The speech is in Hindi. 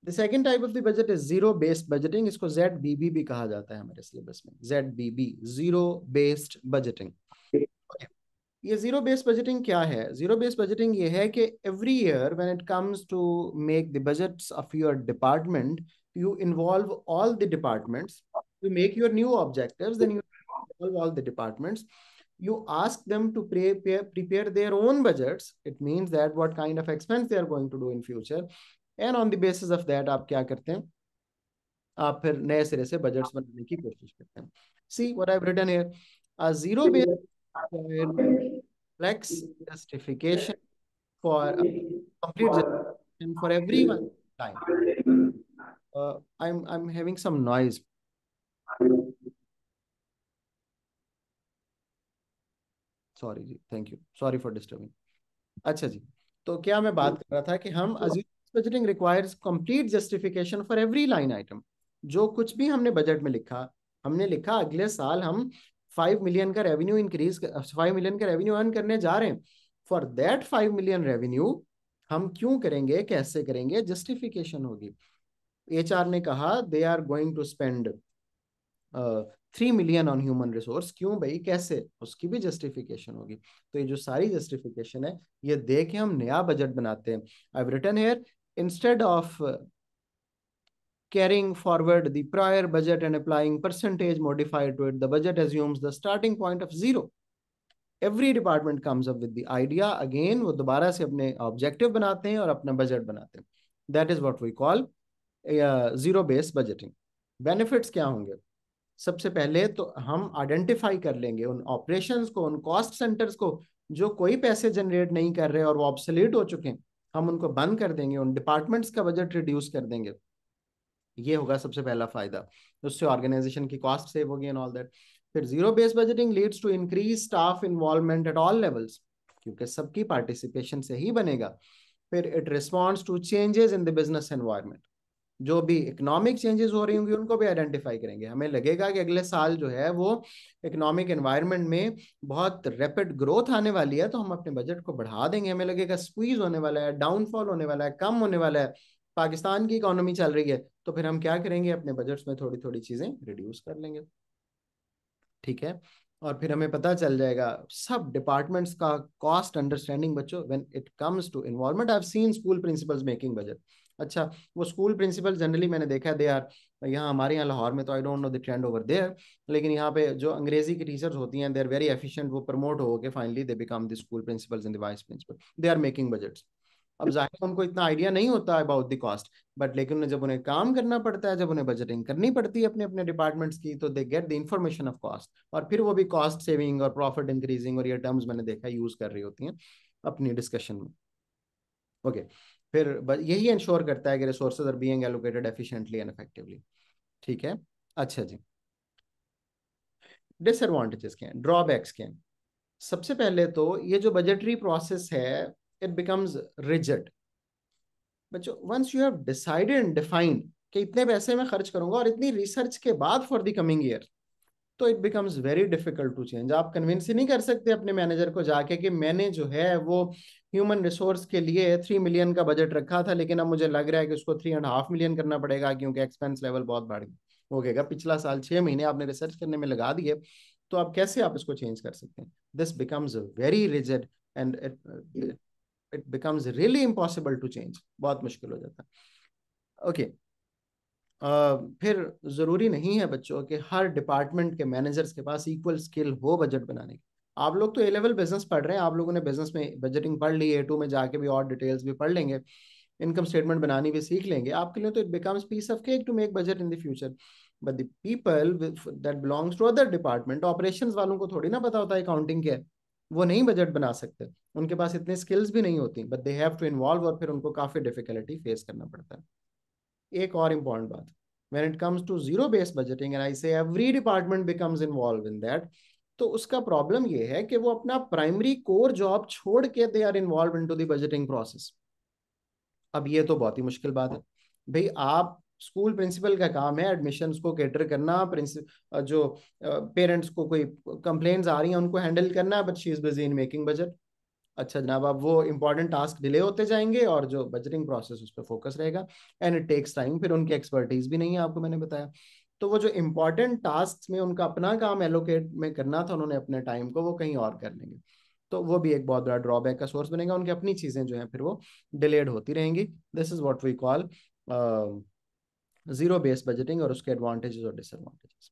The second type of the budget is zero based budgeting, इसको ZBB भी कहा जाता है हमारे सिलेबस में, ZBB, जीरो बेस्ड बजटिंग। ये जीरो बेस्ड बजटिंग क्या है? जीरो बेस्ड बजटिंग ये है कि every year when it comes to make the budgets of your department, you involve all the departments, you make your new objectives, then you involve all the departments, you ask them to prepare their own budgets. It means that what kind of expense they are going to do in future, and on the basis of that आप क्या करते हैं, आप फिर नए सिरे से बजट्स बनाने की कोशिश करते हैं। See what I've written here, a zero based flex justification for a complete justification for everyone time. I'm having some noise. Sorry जी, thank you, sorry for disturbing. अच्छा जी, तो क्या मैं बात कर रहा था कि हम budgeting requires complete justification for every line item. जो कुछ भी हमने बजट में लिखा, हमने लिखा अगले साल हम 5 मिलियन का रेवेन्यू इंक्रीज, 5 मिलियन का रेवेन्यू अर्न करने जा रहे हैं। फॉर दैट 5 मिलियन रेवेन्यू हम क्यों करेंगे, कैसे करेंगे, जस्टिफिकेशन होगी। HR ने कहा they are going to spend 3 million on human resource, क्यों भाई, कैसे, उसकी भी जस्टिफिकेशन होगी। तो ये जो सारी जस्टिफिकेशन है, ये दे के हम नया बजट बनाते हैं। I have written here, instead of carrying forward the prior budget and applying percentage modified to it, the budget assumes the starting point of zero. Every department comes up with the idea again, वो दोबारा से अपने ऑब्जेक्टिव बनाते हैं और अपना बजट बनाते हैं। That is what we call zero based budgeting. Benefits क्या होंगे? सबसे पहले तो हम आइडेंटिफाई कर लेंगे उन ऑपरेशंस को, उन कॉस्ट सेंटर्स को जो कोई पैसे जनरेट नहीं कर रहे और वो ऑब्सोलीट हो चुके हैं, हम उनको बंद कर देंगे, उन डिपार्टमेंट्स का बजट रिड्यूस कर देंगे। ये होगा सबसे पहला फायदा, उससे ऑर्गेनाइजेशन की कॉस्ट सेव होगी एंड ऑल दैट। फिर zero based budgeting leads to increase staff involvement at all levels, क्योंकि सबकी पार्टिसिपेशन से ही बनेगा। फिर it responds to changes in the business environment, जो भी इकोनॉमिक चेंजेस हो रही होंगी उनको भी आइडेंटिफाई करेंगे। हमें लगेगा कि अगले साल जो है वो इकोनॉमिक एनवायरनमेंट में बहुत रैपिड ग्रोथ आने वाली है, तो हम अपने बजट को बढ़ा देंगे। हमें लगेगा स्क्वीज होने वाला है, डाउनफॉल होने वाला है, कम होने वाला है, पाकिस्तान की इकोनॉमी चल रही है, तो फिर हम क्या करेंगे, अपने बजट्स में थोड़ी थोड़ी चीजें रिड्यूस कर लेंगे। ठीक है, और फिर हमें पता चल जाएगा सब डिपार्टमेंट्स का कॉस्ट अंडरस्टैंडिंग। बच्चों, when it comes to involvement, I have seen school principals making budget. अच्छा, वो स्कूल प्रिंसिपल जनरली मैंने देखा है, दे आर, यहाँ हमारे यहाँ लाहौर में तो I don't know the trend over there, लेकिन यहाँ पे जो अंग्रेजी की टीचर्स होती हैं, दे आर वेरी एफिशिएंट, वो प्रमोट हो के finally they become the school principals and the vice principal, they are making budgets. अब जाहिर है उनको इतना आइडिया नहीं होता है अबाउट द कॉस्ट, बट लेकिन जब उन्हें काम करना पड़ता है, जब उन्हें बजटिंग करनी पड़ती है अपने अपने डिपार्टमेंट्स की, तो they get the information of cost, और फिर वो भी कॉस्ट सेविंग और प्रॉफिट इंक्रीजिंग और ये टर्म्स मैंने देखा यूज कर रही होती हैं अपनी डिस्कशन में। ओके, फिर यही इंश्योर करता है कि resources are being allocated efficiently and effectively. ठीक है, अच्छा जी, डिसएडवांटेजेस क्या हैं, ड्रॉबैक्स क्या हैं? सबसे पहले तो ये जो बजटरी प्रोसेस है, इट बिकम्स रिजिड। बच्चों, once you have decided and defined कि इतने पैसे मैं खर्च करूंगा और इतनी रिसर्च के बाद फॉर द कमिंग ईयर, तो it becomes very difficult to change. आप कन्विंस ही नहीं कर सकते अपने मैनेजर को जाके कि मैंने जो है वो ह्यूमन रिसोर्स के लिए 3 मिलियन का बजट रखा था, लेकिन अब मुझे लग रहा है कि उसको 3.5 मिलियन करना पड़ेगा क्योंकि एक्सपेंस लेवल बहुत बढ़ गया हो गएगा। पिछला साल 6 महीने आपने रिसर्च करने में लगा दिए, तो आप कैसे आप इसको चेंज कर सकते हैं? This becomes very rigid and it becomes really impossible to change, बहुत मुश्किल हो जाता है। ओके, फिर जरूरी नहीं है बच्चों कि हर डिपार्टमेंट के मैनेजर्स के पास इक्वल स्किल हो बजट बनाने की। आप लोग तो ए लेवल बिजनेस पढ़ रहे हैं, आप लोगों ने बिजनेस में बजटिंग पढ़ ली, A2 में जाके भी और डिटेल्स भी पढ़ लेंगे, इनकम स्टेटमेंट बनानी भी सीख लेंगे। आपके लिए तो it becomes piece of cake to make budget in the future. But the people that belongs to other department, operations वालों को थोड़ी ना पता होता है अकाउंटिंग क्या है, वो नहीं बजट बना सकते, उनके पास इतने स्किल्स भी नहीं होती, but they have to involve, और फिर उनको काफी डिफिकल्टी फेस करना पड़ता है। एक और इम्पॉर्टेंट बात, when it comes to zero based budgeting and I say every department becomes involved in that, तो उसका प्रॉब्लम ये है कि वो अपना प्राइमरी कोर जॉब छोड़ के they are involve into the budgeting process. अब ये तो बहुत ही मुश्किल बात है भाई। आप स्कूल प्रिंसिपल का काम है एडमिशन्स को कैटर करना, जो पेरेंट्स को कोई कंप्लेंट्स आ रही हैं उनको हैंडल करना, but she is busy in making budget. अच्छा जनाब, अब वो इंपॉर्टेंट टास्क डिले होते जाएंगे और जो बजटिंग प्रोसेस उस पर फोकस रहेगा, एंड इट टेक्स टाइम, फिर उनकी एक्सपर्टीज भी नहीं है, आपको मैंने बताया। तो वो जो इंपॉर्टेंट टास्क में उनका अपना काम एलोकेट में करना था उन्होंने अपने टाइम को, वो कहीं और कर लेंगे। तो वो भी एक बहुत बड़ा ड्रॉबैक का सोर्स बनेगा, उनकी अपनी चीजें जो है फिर वो डिलेड होती रहेंगी। This is what we call zero based budgeting और उसके एडवांटेजेस और डिसएडवांटेजेस।